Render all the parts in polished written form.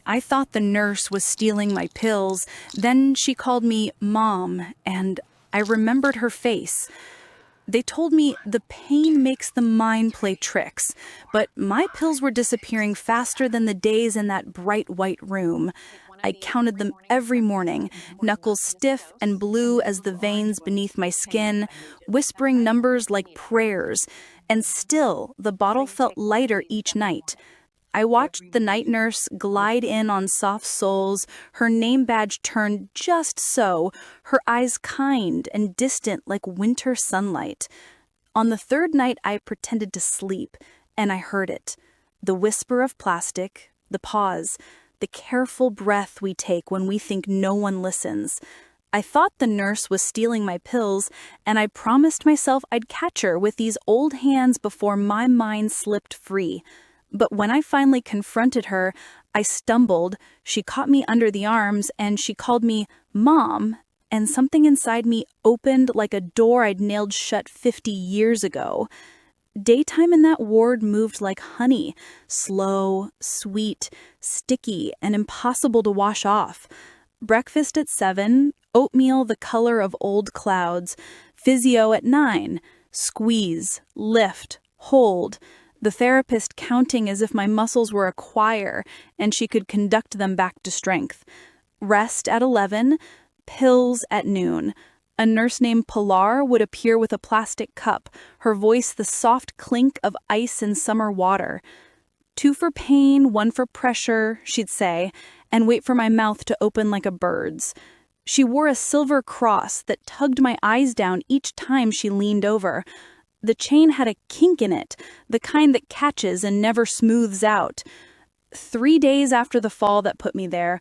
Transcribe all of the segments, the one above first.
I thought the nurse was stealing my pills. Then she called me Mom, and I remembered her face. They told me the pain makes the mind play tricks, but my pills were disappearing faster than the days in that bright white room. I counted them every morning, knuckles stiff and blue as the veins beneath my skin, whispering numbers like prayers, and still the bottle felt lighter each night. I watched the night nurse glide in on soft soles, her name badge turned just so, her eyes kind and distant like winter sunlight. On the third night, I pretended to sleep, and I heard it. The whisper of plastic, the pause, the careful breath we take when we think no one listens. I thought the nurse was stealing my pills, and I promised myself I'd catch her with these old hands before my mind slipped free. But when I finally confronted her, I stumbled, she caught me under the arms, and she called me Mom, and something inside me opened like a door I'd nailed shut 50 years ago. Daytime in that ward moved like honey, slow, sweet, sticky, and impossible to wash off. Breakfast at 7, oatmeal the color of old clouds, physio at 9, squeeze, lift, hold, the therapist counting as if my muscles were a choir and she could conduct them back to strength. Rest at 11, pills at noon. A nurse named Pilar would appear with a plastic cup, her voice the soft clink of ice in summer water. 2 for pain, 1 for pressure, she'd say, and wait for my mouth to open like a bird's. She wore a silver cross that tugged my eyes down each time she leaned over. The chain had a kink in it, the kind that catches and never smooths out. 3 days after the fall that put me there,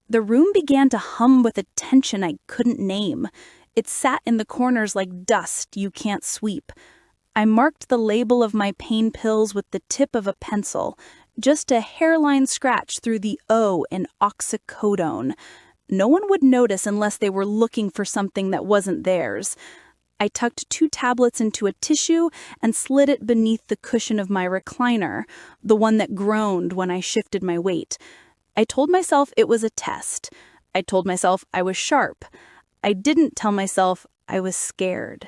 the room began to hum with a tension I couldn't name. It sat in the corners like dust you can't sweep. I marked the label of my pain pills with the tip of a pencil, just a hairline scratch through the O in oxycodone. No one would notice unless they were looking for something that wasn't theirs. I tucked 2 tablets into a tissue and slid it beneath the cushion of my recliner, the one that groaned when I shifted my weight. I told myself it was a test. I told myself I was sharp. I didn't tell myself I was scared.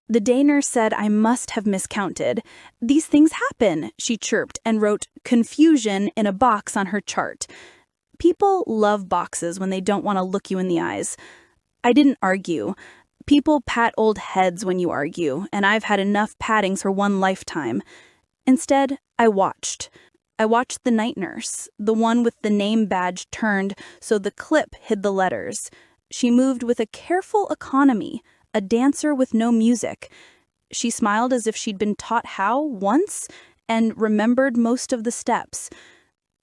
The day nurse said I must have miscounted. "These things happen," she chirped and wrote confusion in a box on her chart. People love boxes when they don't want to look you in the eyes. I didn't argue. People pat old heads when you argue, and I've had enough pattings for one lifetime. Instead, I watched. I watched the night nurse, the one with the name badge turned so the clip hid the letters. She moved with a careful economy, a dancer with no music. She smiled as if she'd been taught how once and remembered most of the steps.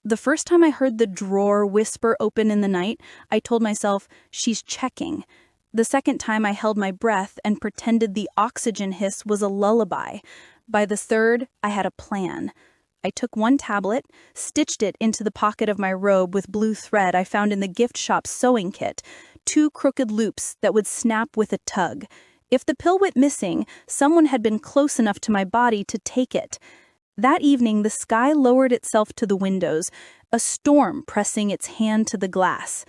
The first time I heard the drawer whisper open in the night, I told myself, she's checking. The second time I held my breath and pretended the oxygen hiss was a lullaby. By the third, I had a plan. I took 1 tablet, stitched it into the pocket of my robe with blue thread I found in the gift shop sewing kit, 2 crooked loops that would snap with a tug. If the pill went missing, someone had been close enough to my body to take it. That evening, the sky lowered itself to the windows, a storm pressing its hand to the glass.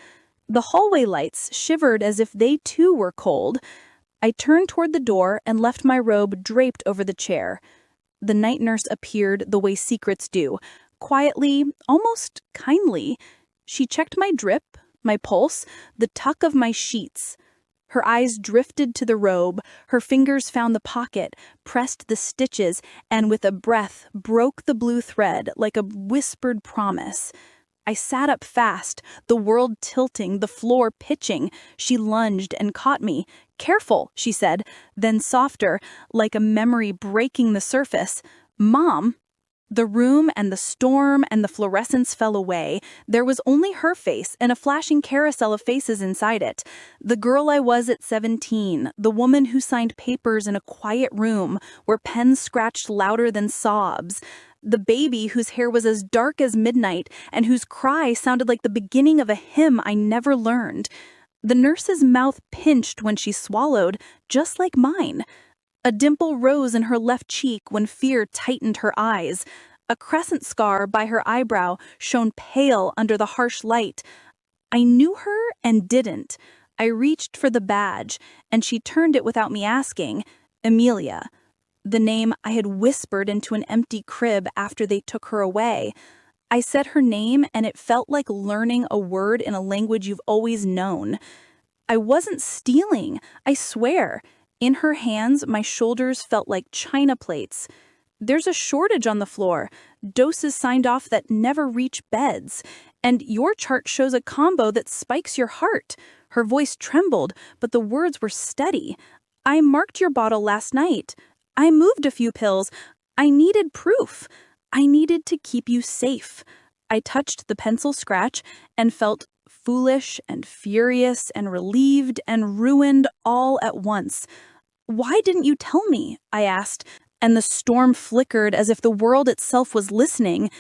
The hallway lights shivered as if they too were cold. I turned toward the door and left my robe draped over the chair. The night nurse appeared the way secrets do, quietly, almost kindly. She checked my drip, my pulse, the tuck of my sheets. Her eyes drifted to the robe, her fingers found the pocket, pressed the stitches, and with a breath broke the blue thread like a whispered promise. I sat up fast, the world tilting, the floor pitching. She lunged and caught me. "Careful," she said, then softer, like a memory breaking the surface. "Mom." The room and the storm and the fluorescence fell away. There was only her face and a flashing carousel of faces inside it. The girl I was at 17, the woman who signed papers in a quiet room where pens scratched louder than sobs. The baby whose hair was as dark as midnight and whose cry sounded like the beginning of a hymn I never learned. The nurse's mouth pinched when she swallowed, just like mine. A dimple rose in her left cheek when fear tightened her eyes. A crescent scar by her eyebrow shone pale under the harsh light. I knew her and didn't. I reached for the badge, and she turned it without me asking. Amelia. The name I had whispered into an empty crib after they took her away. I said her name, and it felt like learning a word in a language you've always known. I wasn't stealing, I swear. In her hands, my shoulders felt like china plates. There's a shortage on the floor, doses signed off that never reach beds, and your chart shows a combo that spikes your heart. Her voice trembled, but the words were steady. I marked your bottle last night. I moved a few pills. I needed proof. I needed to keep you safe. I touched the pencil scratch and felt foolish and furious and relieved and ruined all at once. Why didn't you tell me? I asked, and the storm flickered as if the world itself was listening.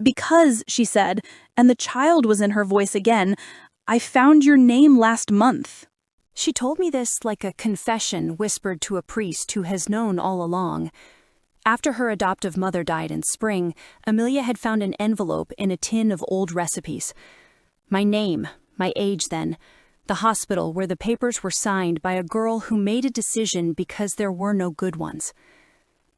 Because, she said, and the child was in her voice again, I found your name last month. She told me this like a confession whispered to a priest who has known all along. After her adoptive mother died in spring, Amelia had found an envelope in a tin of old recipes. My name, my age then, the hospital where the papers were signed by a girl who made a decision because there were no good ones.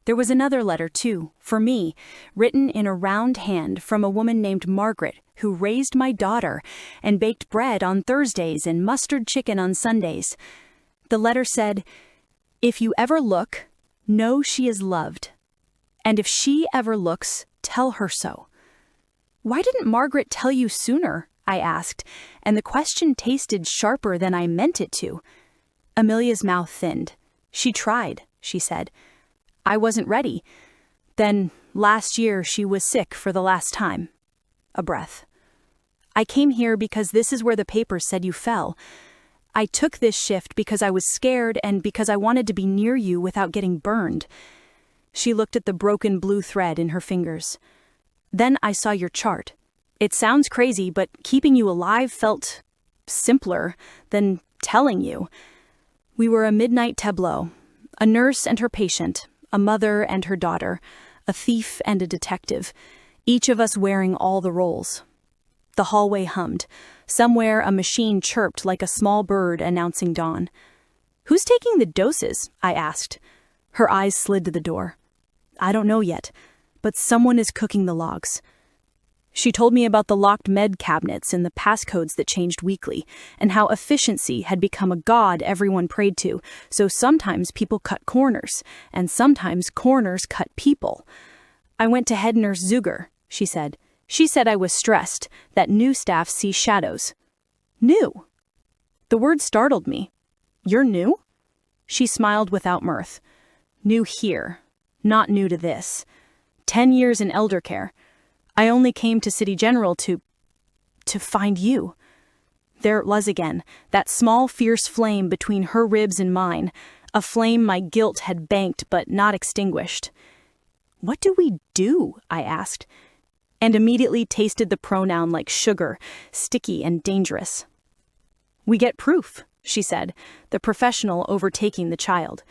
There was another letter, too, for me, written in a round hand from a woman named Margaret, who raised my daughter and baked bread on Thursdays and mustard chicken on Sundays. The letter said, "If you ever look, know she is loved. And if she ever looks, tell her so." Why didn't Margaret tell you sooner? I asked, and the question tasted sharper than I meant it to. Amelia's mouth thinned. She tried, she said. I wasn't ready. Then, last year, she was sick for the last time. A breath. I came here because this is where the papers said you fell. I took this shift because I was scared and because I wanted to be near you without getting burned. She looked at the broken blue thread in her fingers. Then I saw your chart. It sounds crazy, but keeping you alive felt simpler than telling you. We were a midnight tableau, a nurse and her patient, a mother and her daughter, a thief and a detective, each of us wearing all the roles. The hallway hummed. Somewhere a machine chirped like a small bird announcing dawn. Who's taking the doses? I asked. Her eyes slid to the door. I don't know yet, but someone is cooking the logs. She told me about the locked med cabinets and the passcodes that changed weekly, and how efficiency had become a god everyone prayed to, so sometimes people cut corners, and sometimes corners cut people. I went to head nurse Zuger, she said. She said I was stressed, that new staff see shadows. New? The word startled me. You're new? She smiled without mirth. New here, not new to this. 10 years in elder care. I only came to City General to find you. There it was again, that small fierce flame between her ribs and mine, a flame my guilt had banked but not extinguished. What do we do? I asked, and immediately tasted the pronoun like sugar, sticky and dangerous. We get proof, she said, the professional overtaking the child.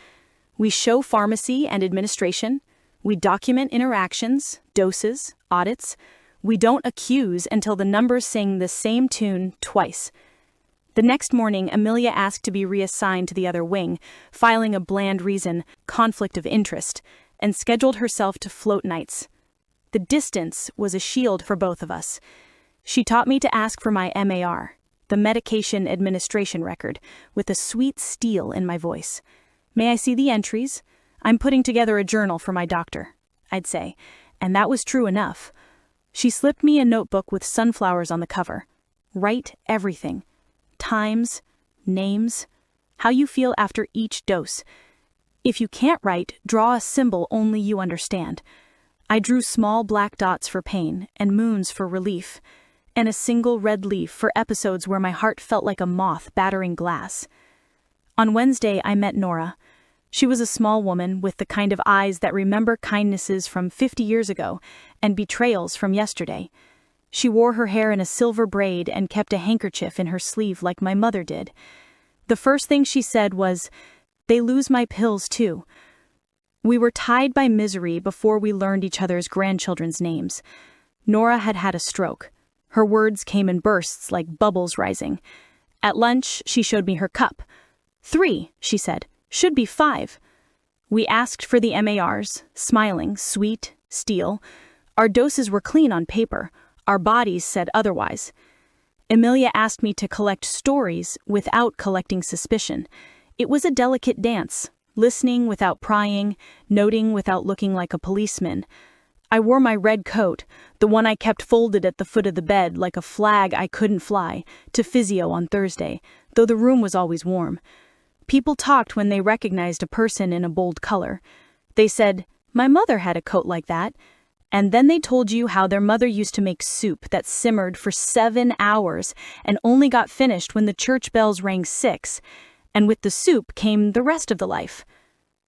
We show pharmacy and administration. We document interactions, doses, audits. We don't accuse until the numbers sing the same tune twice. The next morning, Amelia asked to be reassigned to the other wing, filing a bland reason, conflict of interest, and scheduled herself to float nights. The distance was a shield for both of us. She taught me to ask for my MAR, the medication administration record, with a sweet steel in my voice. May I see the entries? I'm putting together a journal for my doctor, I'd say, and that was true enough. She slipped me a notebook with sunflowers on the cover. Write everything. Times, names, how you feel after each dose. If you can't write, draw a symbol only you understand. I drew small black dots for pain and moons for relief, and a single red leaf for episodes where my heart felt like a moth battering glass. On Wednesday, I met Nora. She was a small woman with the kind of eyes that remember kindnesses from 50 years ago and betrayals from yesterday. She wore her hair in a silver braid and kept a handkerchief in her sleeve like my mother did. The first thing she said was, "They lose my pills too." We were tied by misery before we learned each other's grandchildren's names. Nora had had a stroke. Her words came in bursts like bubbles rising. At lunch, she showed me her cup. 3, she said. Should be 5. We asked for the MARs, smiling, sweet, steel. Our doses were clean on paper. Our bodies said otherwise. Amelia asked me to collect stories without collecting suspicion. It was a delicate dance, listening without prying, noting without looking like a policeman. I wore my red coat, the one I kept folded at the foot of the bed like a flag I couldn't fly, to physio on Thursday, though the room was always warm. People talked when they recognized a person in a bold color. They said, "My mother had a coat like that." And then they told you how their mother used to make soup that simmered for 7 hours and only got finished when the church bells rang 6, and with the soup came the rest of the life.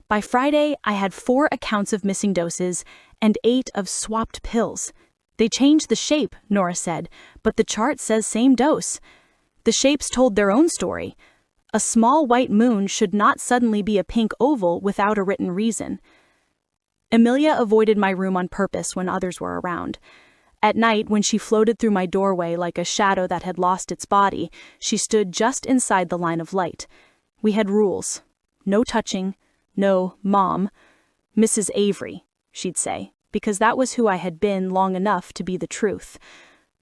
By Friday, I had 4 accounts of missing doses and 8 of swapped pills. They changed the shape, Nora said, but the chart says same dose. The shapes told their own story. A small white moon should not suddenly be a pink oval without a written reason. Amelia avoided my room on purpose when others were around. At night, when she floated through my doorway like a shadow that had lost its body, she stood just inside the line of light. We had rules. No touching. No, Mom. Mrs. Avery, she'd say, because that was who I had been long enough to be the truth.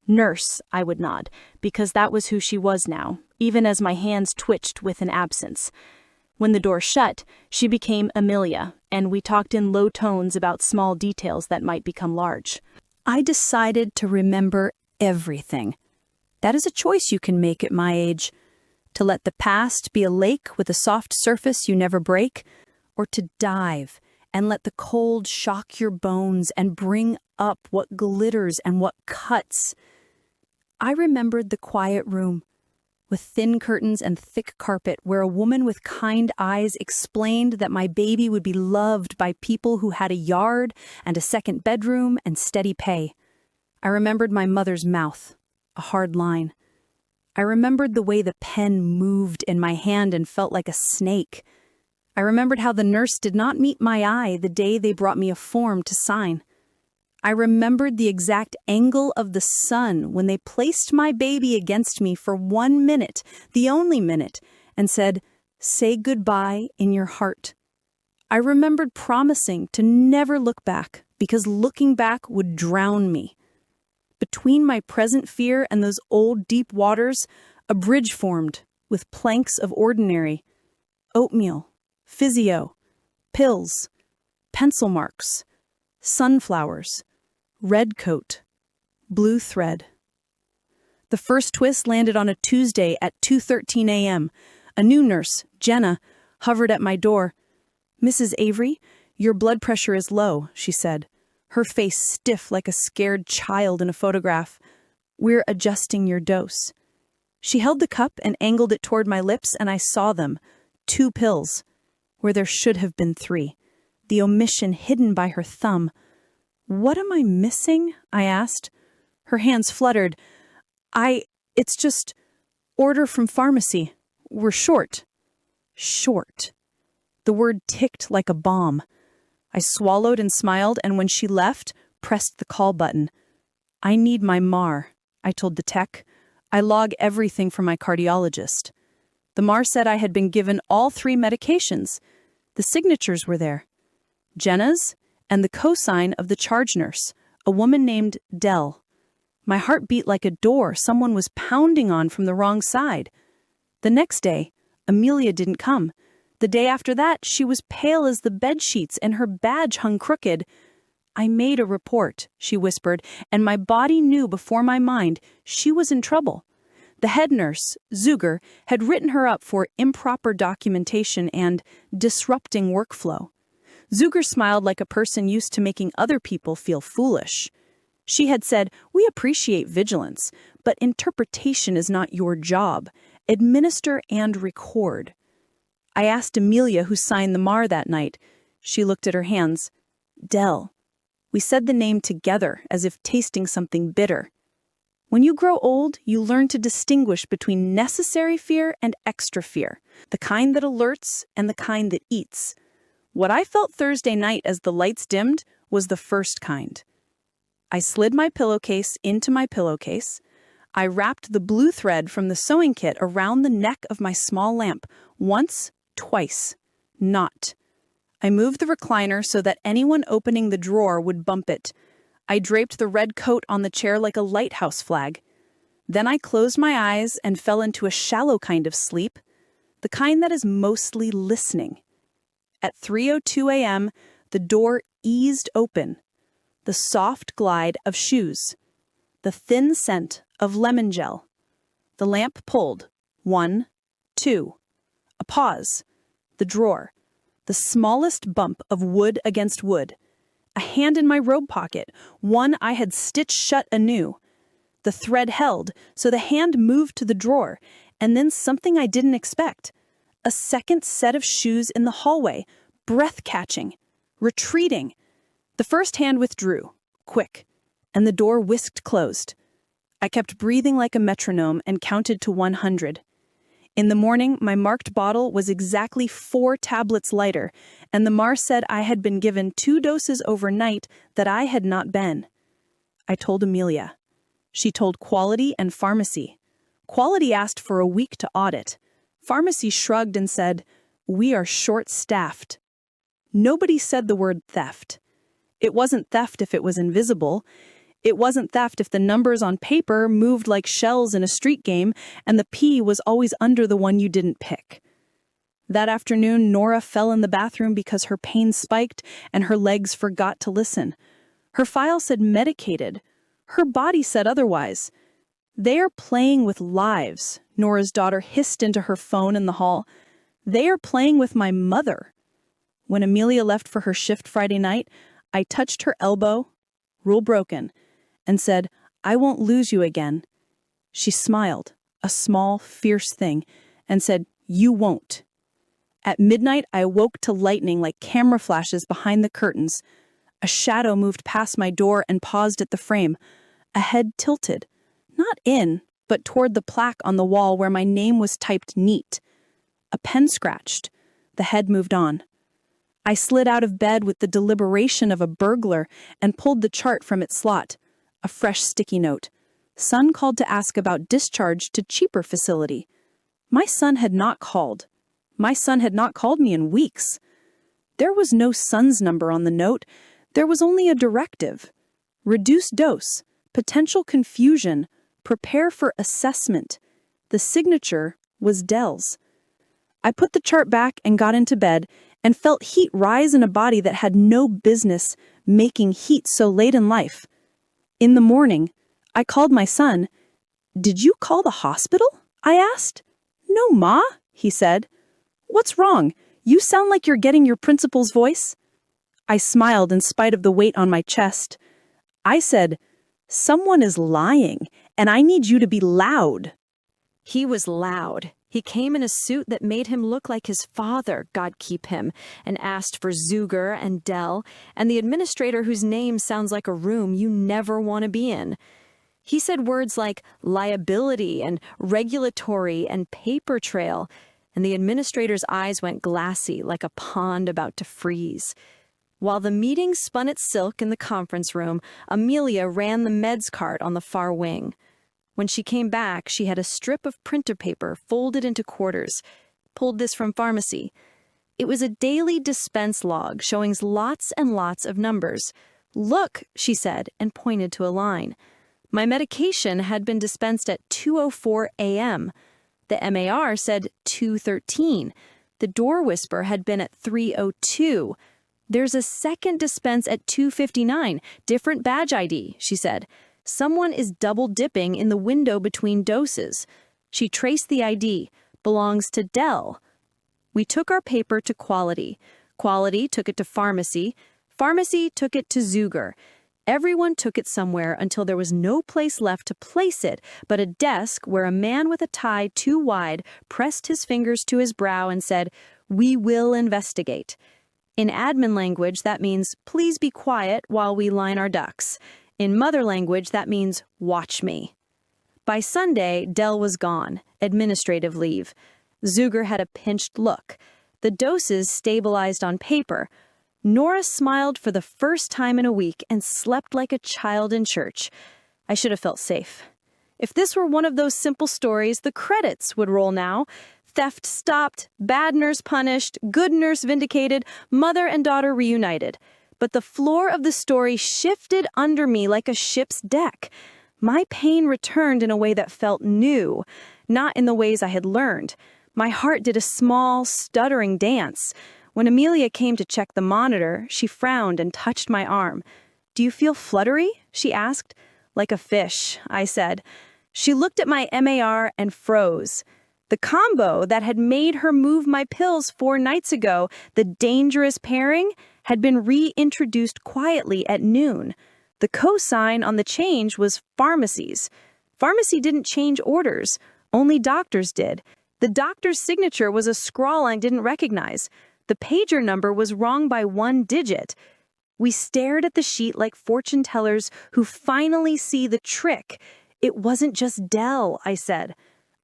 Nurse, I would nod, because that was who she was now, even as my hands twitched with an absence. When the door shut, she became Amelia, and we talked in low tones about small details that might become large. I decided to remember everything. That is a choice you can make at my age. To let the past be a lake with a soft surface you never break, or to dive and let the cold shock your bones and bring up what glitters and what cuts. I remembered the quiet room, with thin curtains and thick carpet, where a woman with kind eyes explained that my baby would be loved by people who had a yard and a second bedroom and steady pay. I remembered my mother's mouth, a hard line. I remembered the way the pen moved in my hand and felt like a snake. I remembered how the nurse did not meet my eye the day they brought me a form to sign. I remembered the exact angle of the sun when they placed my baby against me for 1 minute, the only minute, and said, "Say goodbye in your heart." I remembered promising to never look back, because looking back would drown me. Between my present fear and those old deep waters, a bridge formed with planks of ordinary. Oatmeal, physio, pills, pencil marks, sunflowers, red coat, blue thread. The first twist landed on a Tuesday at 2:13 a.m. A new nurse, Jenna, hovered at my door. "Mrs. Avery, your blood pressure is low," she said, her face stiff like a scared child in a photograph. "We're adjusting your dose." She held the cup and angled it toward my lips, and I saw them. 2 pills, where there should have been 3. The omission hidden by her thumb. "What am I missing?" I asked. Her hands fluttered. It's just order from pharmacy. We're short." Short. The word ticked like a bomb. I swallowed and smiled, and when she left, pressed the call button. "I need my MAR," I told the tech. "I log everything from my cardiologist." The MAR said I had been given all 3 medications. The signatures were there. Jenna's and the cosign of the charge nurse, a woman named Dell. My heart beat like a door someone was pounding on from the wrong side. The next day, Amelia didn't come. The day after that, she was pale as the bedsheets and her badge hung crooked. "I made a report," she whispered, and my body knew before my mind she was in trouble. The head nurse, Zuger, had written her up for improper documentation and disrupting workflow. Zuger smiled like a person used to making other people feel foolish. She had said, "We appreciate vigilance, but interpretation is not your job. Administer and record." I asked Amelia, who signed the MAR that night. She looked at her hands. "Dell." We said the name together, as if tasting something bitter. When you grow old, you learn to distinguish between necessary fear and extra fear, the kind that alerts and the kind that eats. What I felt Thursday night as the lights dimmed was the first kind. I slid my pillowcase into my pillowcase. I wrapped the blue thread from the sewing kit around the neck of my small lamp, once, twice, not. I moved the recliner so that anyone opening the drawer would bump it. I draped the red coat on the chair like a lighthouse flag. Then I closed my eyes and fell into a shallow kind of sleep, the kind that is mostly listening. At 3:02 a.m., the door eased open. The soft glide of shoes. The thin scent of lemon gel. The lamp pulled. 1, 2. A pause. The drawer. The smallest bump of wood against wood. A hand in my robe pocket, one I had stitched shut anew. The thread held, so the hand moved to the drawer, and then something I didn't expect. A second set of shoes in the hallway, breath-catching, retreating. The first hand withdrew, quick, and the door whisked closed. I kept breathing like a metronome and counted to 100. In the morning, my marked bottle was exactly 4 tablets lighter, and the MAR said I had been given 2 doses overnight that I had not been. I told Amelia. She told Quality and Pharmacy. Quality asked for a week to audit. Pharmacy shrugged and said, "We are short-staffed." Nobody said the word theft. It wasn't theft if it was invisible. It wasn't theft if the numbers on paper moved like shells in a street game and the P was always under the one you didn't pick. That afternoon, Nora fell in the bathroom because her pain spiked and her legs forgot to listen. Her file said medicated. Her body said otherwise. "They are playing with lives," Nora's daughter hissed into her phone in the hall. "They are playing with my mother." When Amelia left for her shift Friday night, I touched her elbow, rule broken, and said, "I won't lose you again." She smiled, a small, fierce thing, and said, "You won't." At midnight, I awoke to lightning like camera flashes behind the curtains. A shadow moved past my door and paused at the frame. A head tilted, not in, but toward the plaque on the wall where my name was typed neat. A pen scratched. The head moved on. I slid out of bed with the deliberation of a burglar and pulled the chart from its slot. A fresh sticky note. Son called to ask about discharge to cheaper facility. My son had not called. My son had not called me in weeks. There was no son's number on the note. There was only a directive. Reduced dose. Potential confusion. Prepare for assessment. The signature was Dell's. I put the chart back and got into bed and felt heat rise in a body that had no business making heat so late in life. In the morning, I called my son. "Did you call the hospital?" I asked. "No, Ma," he said. "What's wrong? You sound like you're getting your principal's voice." I smiled in spite of the weight on my chest. I said, "Someone is lying, and I need you to be loud." He was loud. He came in a suit that made him look like his father, God keep him, and asked for Zuger and Dell, and the administrator whose name sounds like a room you never want to be in. He said words like liability and regulatory and paper trail, and the administrator's eyes went glassy like a pond about to freeze. While the meeting spun its silk in the conference room, Amelia ran the meds cart on the far wing. When she came back, she had a strip of printer paper folded into quarters. Pulled this from Pharmacy. It was a daily dispense log showing lots and lots of numbers. "Look," she said, and pointed to a line. My medication had been dispensed at 2:04 a.m. The MAR said 2:13. The door whisper had been at 3:02. "There's a second dispense at 2:59. Different badge ID," she said. "Someone is double dipping in the window between doses." She traced the ID. "Belongs to Dell." We took our paper to Quality. Quality took it to Pharmacy. Pharmacy took it to Zuger. Everyone took it somewhere until there was no place left to place it but a desk where a man with a tie too wide pressed his fingers to his brow and said, "We will investigate." In admin language, that means, "Please be quiet while we line our ducks." In mother language, that means, "Watch me." By Sunday, Dell was gone, administrative leave. Zuger had a pinched look. The doses stabilized on paper. Nora smiled for the first time in a week and slept like a child in church. I should have felt safe. If this were one of those simple stories, the credits would roll now. Theft stopped, bad nurse punished, good nurse vindicated, mother and daughter reunited. But the floor of the story shifted under me like a ship's deck. My pain returned in a way that felt new, not in the ways I had learned. My heart did a small, stuttering dance. When Amelia came to check the monitor, she frowned and touched my arm. "Do you feel fluttery?" she asked. "Like a fish," I said. She looked at my MAR and froze. The combo that had made her move my pills 4 nights ago, the dangerous pairing, had been reintroduced quietly at noon. The cosign on the change was pharmacies. Pharmacy didn't change orders, only doctors did. The doctor's signature was a scrawl I didn't recognize. The pager number was wrong by 1 digit. We stared at the sheet like fortune tellers who finally see the trick. "It wasn't just Dell," I said.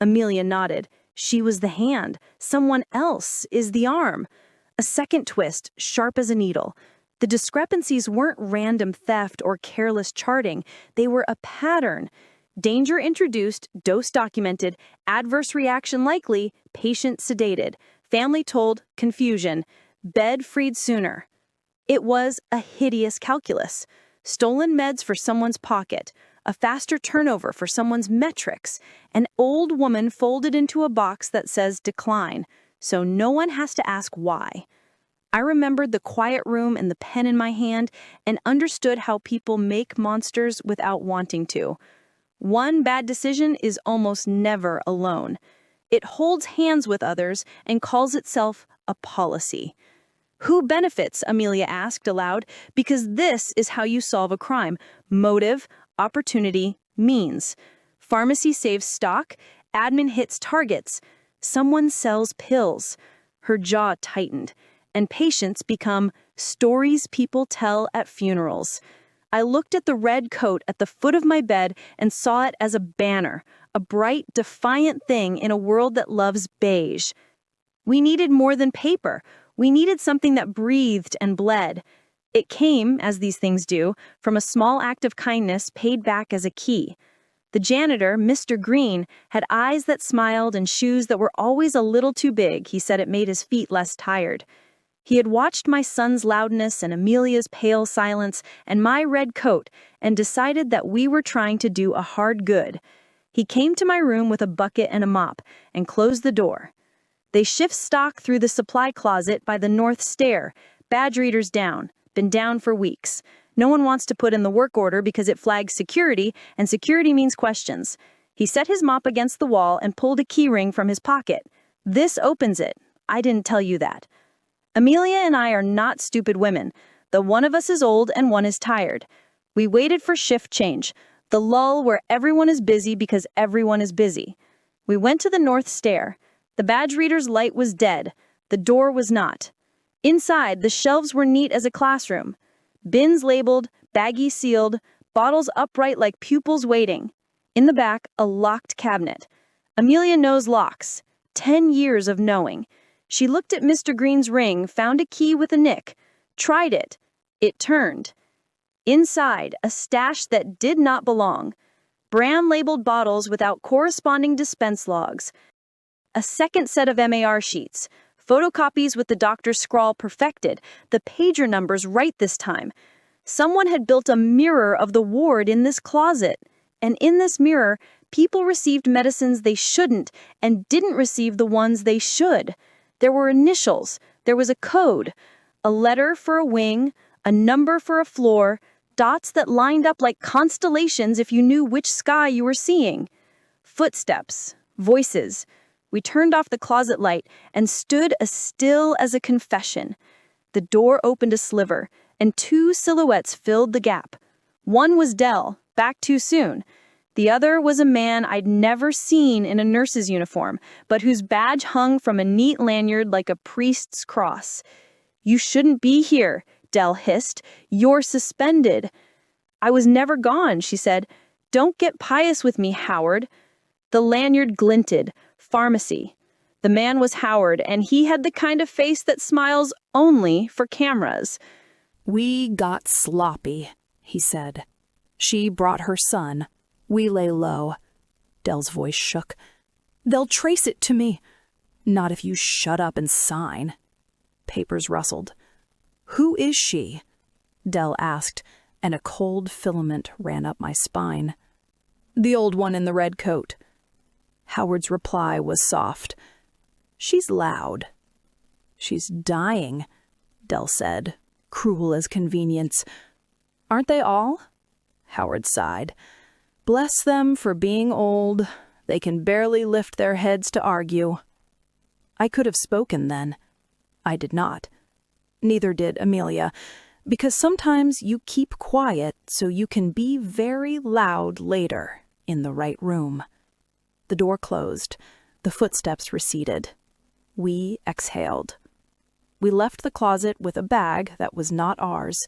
Amelia nodded. "She was the hand. Someone else is the arm." A second twist, sharp as a needle. The discrepancies weren't random theft or careless charting. They were a pattern. Danger introduced, dose documented, adverse reaction likely, patient sedated. Family told, confusion. Bed freed sooner. It was a hideous calculus. Stolen meds for someone's pocket, a faster turnover for someone's metrics, an old woman folded into a box that says decline, so no one has to ask why. I remembered the quiet room and the pen in my hand and understood how people make monsters without wanting to. One bad decision is almost never alone. It holds hands with others and calls itself a policy. "Who benefits?" Amelia asked aloud, "because this is how you solve a crime. Motive, opportunity, means. Pharmacy saves stock, admin hits targets. Someone sells pills." Her jaw tightened, and patients become stories people tell at funerals. I looked at the red coat at the foot of my bed and saw it as a banner, a bright, defiant thing in a world that loves beige. We needed more than paper. We needed something that breathed and bled. It came, as these things do, from a small act of kindness paid back as a key. The janitor, Mr. Green, had eyes that smiled and shoes that were always a little too big. He said it made his feet less tired. He had watched my son's loudness and Amelia's pale silence and my red coat and decided that we were trying to do a hard good. He came to my room with a bucket and a mop and closed the door. "They shift stock through the supply closet by the north stair. Badge readers down. Been down for weeks. No one wants to put in the work order because it flags security, and security means questions." He set his mop against the wall and pulled a keyring from his pocket. "This opens it. I didn't tell you that." Amelia and I are not stupid women. The one of us is old and one is tired. We waited for shift change, the lull where everyone is busy because everyone is busy. We went to the north stair. The badge reader's light was dead. The door was not. Inside, the shelves were neat as a classroom. Bins labeled, baggie sealed, bottles upright like pupils waiting. In the back, a locked cabinet. Amelia knows locks. 10 years of knowing. She looked at Mr. Green's ring, found a key with a nick, tried it. It turned. Inside, a stash that did not belong. Brand-labeled bottles without corresponding dispense logs. A second set of MAR sheets. Photocopies with the doctor's scrawl perfected, the pager numbers right this time. Someone had built a mirror of the ward in this closet. And in this mirror, people received medicines they shouldn't and didn't receive the ones they should. There were initials, there was a code, a letter for a wing, a number for a floor, dots that lined up like constellations if you knew which sky you were seeing. Footsteps, voices. We turned off the closet light and stood as still as a confession. The door opened a sliver, and 2 silhouettes filled the gap. One was Dell, back too soon. The other was a man I'd never seen in a nurse's uniform, but whose badge hung from a neat lanyard like a priest's cross. "You shouldn't be here," Dell hissed. "You're suspended." "I was never gone," she said. "Don't get pious with me, Howard." The lanyard glinted. Pharmacy. The man was Howard, and he had the kind of face that smiles only for cameras. "We got sloppy," he said. "She brought her son. We lay low." Dell's voice shook. "They'll trace it to me." "Not if you shut up and sign." Papers rustled. "Who is she?" Dell asked, and a cold filament ran up my spine. "The old one in the red coat." Howard's reply was soft. "She's loud." "She's dying," Dell said, cruel as convenience. "Aren't they all?" Howard sighed. "Bless them for being old. They can barely lift their heads to argue." I could have spoken then. I did not. Neither did Amelia, because sometimes you keep quiet so you can be very loud later in the right room. The door closed. The footsteps receded. We exhaled. We left the closet with a bag that was not ours.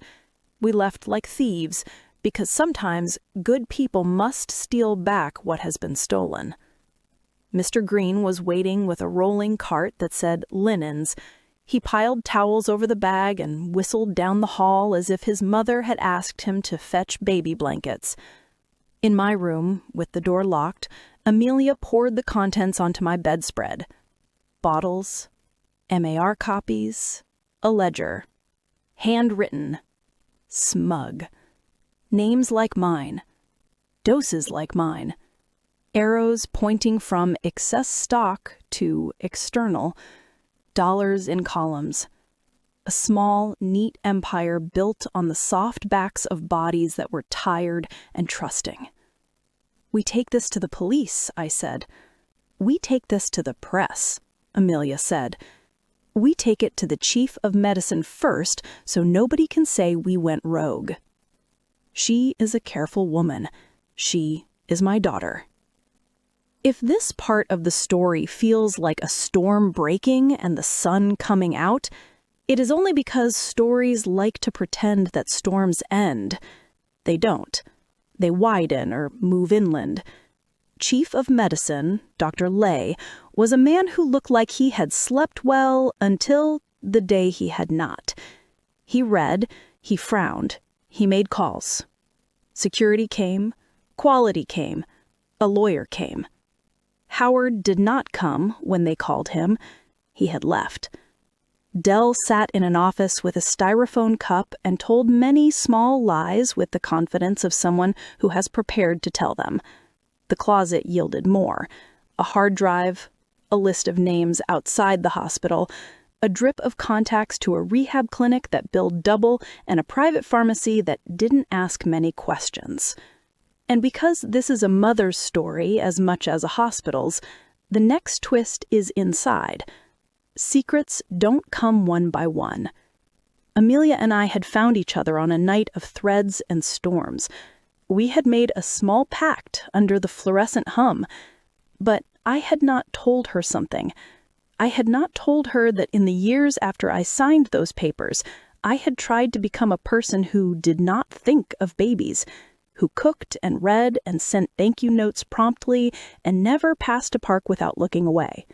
We left like thieves, because sometimes good people must steal back what has been stolen. Mr. Green was waiting with a rolling cart that said linens. He piled towels over the bag and whistled down the hall as if his mother had asked him to fetch baby blankets. In my room, with the door locked, Amelia poured the contents onto my bedspread. Bottles, MAR copies, a ledger. Handwritten. Smug. Names like mine. Doses like mine. Arrows pointing from excess stock to external. Dollars in columns. A small, neat empire built on the soft backs of bodies that were tired and trusting. "We take this to the police," I said. "We take this to the press," Amelia said. "We take it to the chief of medicine first, so nobody can say we went rogue." She is a careful woman. She is my daughter. If this part of the story feels like a storm breaking and the sun coming out, it is only because stories like to pretend that storms end. They don't. They widen or move inland. Chief of Medicine, Dr. Lay, was a man who looked like he had slept well until the day he had not. He read, he frowned, he made calls. Security came, quality came, a lawyer came. Howard did not come when they called him. He had left. Dell sat in an office with a styrofoam cup and told many small lies with the confidence of someone who has prepared to tell them. The closet yielded more. A hard drive, a list of names outside the hospital, a drip of contacts to a rehab clinic that billed double, and a private pharmacy that didn't ask many questions. And because this is a mother's story as much as a hospital's, the next twist is inside. Secrets don't come one by one. Amelia and I had found each other on a night of threads and storms. We had made a small pact under the fluorescent hum, but I had not told her something. I had not told her that in the years after I signed those papers, I had tried to become a person who did not think of babies, who cooked and read and sent thank you notes promptly and never passed a park without looking away.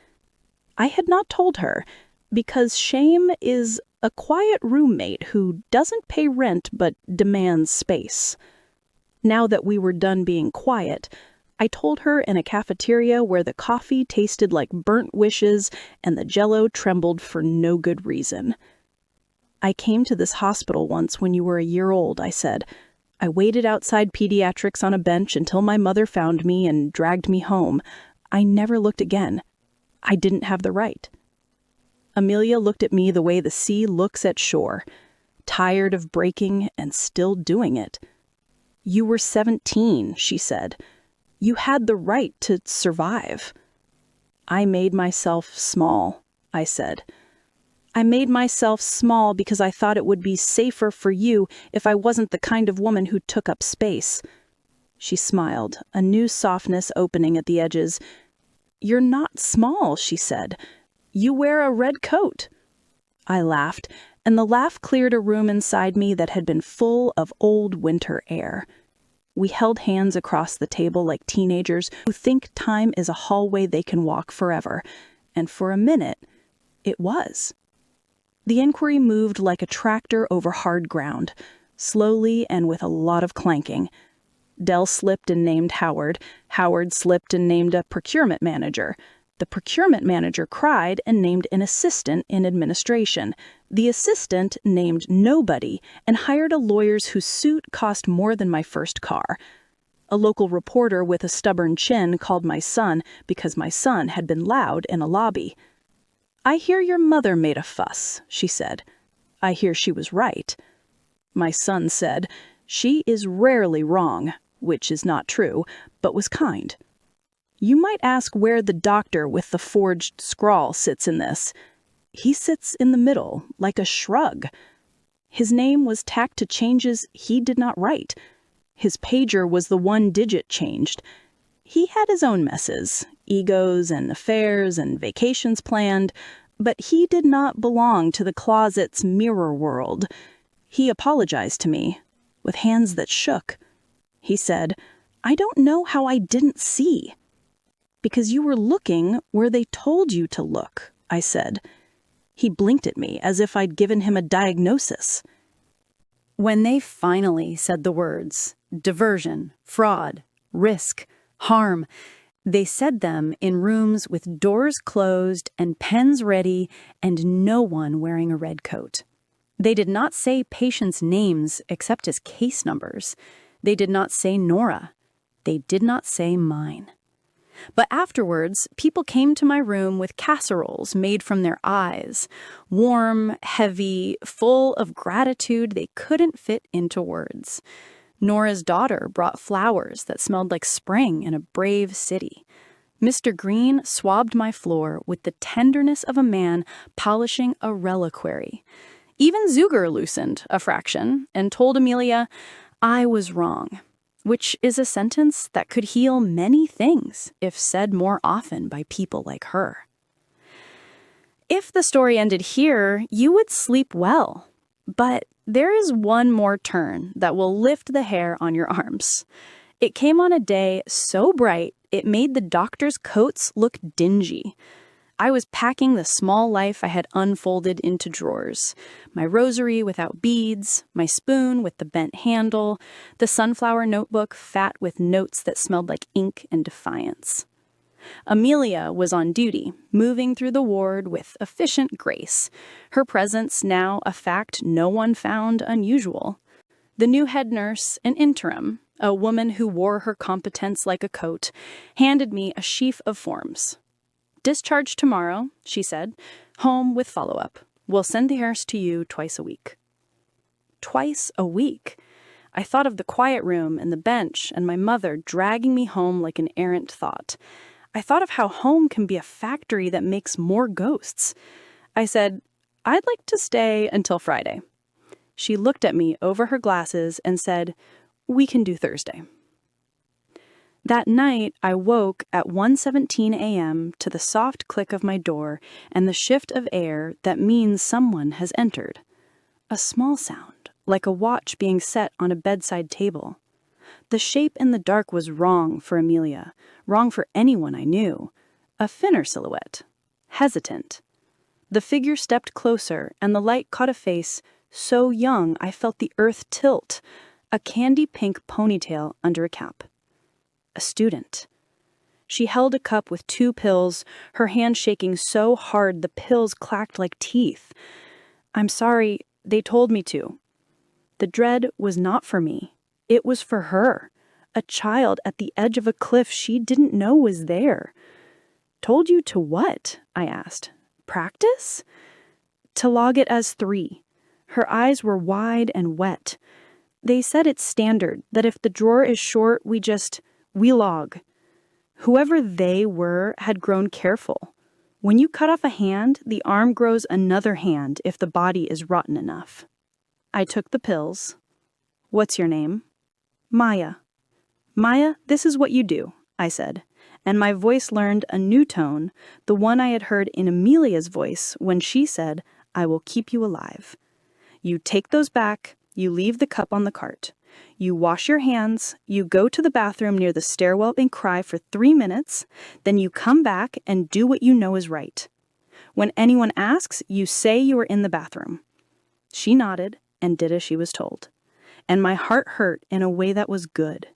I had not told her because shame is a quiet roommate who doesn't pay rent but demands space. Now that we were done being quiet, I told her in a cafeteria where the coffee tasted like burnt wishes and the Jell-O trembled for no good reason. "I came to this hospital once when you were a year old," I said. "I waited outside pediatrics on a bench until my mother found me and dragged me home. I never looked again. I didn't have the right." Amelia looked at me the way the sea looks at shore, tired of breaking and still doing it. "You were 17, she said. "You had the right to survive." "I made myself small," I said. "I made myself small because I thought it would be safer for you if I wasn't the kind of woman who took up space." She smiled, a new softness opening at the edges. "You're not small," she said. "You wear a red coat." I laughed, and the laugh cleared a room inside me that had been full of old winter air. We held hands across the table like teenagers who think time is a hallway they can walk forever, and for a minute, it was. The inquiry moved like a tractor over hard ground, slowly and with a lot of clanking. Dell slipped and named Howard. Howard slipped and named a procurement manager. The procurement manager cried and named an assistant in administration. The assistant named nobody and hired a lawyer whose suit cost more than my first car. A local reporter with a stubborn chin called my son because my son had been loud in a lobby. "I hear your mother made a fuss," she said. I hear she was right. My son said, "She is rarely wrong," which is not true, but was kind. You might ask where the doctor with the forged scrawl sits in this. He sits in the middle, like a shrug. His name was tacked to changes he did not write. His pager was the one digit changed. He had his own messes, egos and affairs and vacations planned, but he did not belong to the closet's mirror world. He apologized to me, with hands that shook. He said, "I don't know how I didn't see." "Because you were looking where they told you to look," I said. He blinked at me as if I'd given him a diagnosis. When they finally said the words, diversion, fraud, risk, harm, they said them in rooms with doors closed and pens ready and no one wearing a red coat. They did not say patients' names except as case numbers. They did not say Nora. They did not say mine. But afterwards, people came to my room with casseroles made from their eyes, warm, heavy, full of gratitude they couldn't fit into words. Nora's daughter brought flowers that smelled like spring in a brave city. Mr. Green swabbed my floor with the tenderness of a man polishing a reliquary. Even Zuger loosened a fraction and told Amelia, "I was wrong," which is a sentence that could heal many things if said more often by people like her. If the story ended here, you would sleep well. But there is one more turn that will lift the hair on your arms. It came on a day so bright it made the doctor's coats look dingy. I was packing the small life I had unfolded into drawers. My rosary without beads, my spoon with the bent handle, the sunflower notebook fat with notes that smelled like ink and defiance. Amelia was on duty, moving through the ward with efficient grace, her presence now a fact no one found unusual. The new head nurse, an interim, a woman who wore her competence like a coat, handed me a sheaf of forms. "Discharge tomorrow," she said. "Home with follow-up. We'll send the hearse to you twice a week." Twice a week. I thought of the quiet room and the bench and my mother dragging me home like an errant thought. I thought of how home can be a factory that makes more ghosts. I said, "I'd like to stay until Friday." She looked at me over her glasses and said, "We can do Thursday." That night, I woke at 1:17 a.m. to the soft click of my door and the shift of air that means someone has entered. A small sound, like a watch being set on a bedside table. The shape in the dark was wrong for Amelia, wrong for anyone I knew. A thinner silhouette, hesitant. The figure stepped closer, and the light caught a face so young I felt the earth tilt, a candy-pink ponytail under a cap. A student. She held a cup with 2 pills, her hand shaking so hard the pills clacked like teeth. "I'm sorry, they told me to." The dread was not for me. It was for her, a child at the edge of a cliff she didn't know was there. "Told you to what?" I asked. "Practice?" "To log it as 3. Her eyes were wide and wet. "They said it's standard, that if the drawer is short, we log." Whoever they were had grown careful. When you cut off a hand, the arm grows another hand if the body is rotten enough. I took the pills. "What's your name?" "Maya." "Maya, this is what you do," I said, and my voice learned a new tone, the one I had heard in Amelia's voice when she said, "I will keep you alive." "You take those back, you leave the cup on the cart. You wash your hands, you go to the bathroom near the stairwell and cry for 3 minutes, then you come back and do what you know is right. When anyone asks, you say you were in the bathroom." She nodded and did as she was told. And my heart hurt in a way that was good.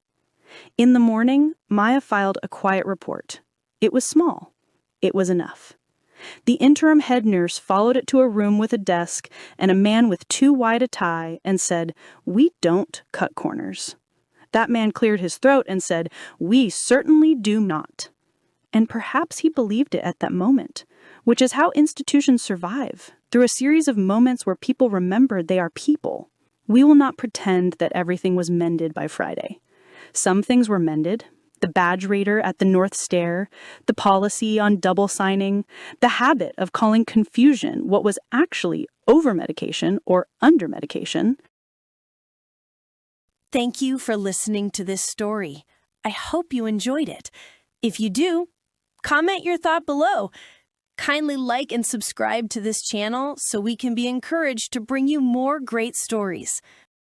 In the morning, Maya filed a quiet report. It was small. It was enough. The interim head nurse followed it to a room with a desk and a man with too wide a tie and said, "We don't cut corners." That man cleared his throat and said, "We certainly do not." And perhaps he believed it at that moment, which is how institutions survive, through a series of moments where people remembered they are people. We will not pretend that everything was mended by Friday. Some things were mended. The badge raider at the North Stair, the policy on double signing, the habit of calling confusion what was actually over-medication or under-medication. Thank you for listening to this story. I hope you enjoyed it. If you do, comment your thought below. Kindly like and subscribe to this channel so we can be encouraged to bring you more great stories.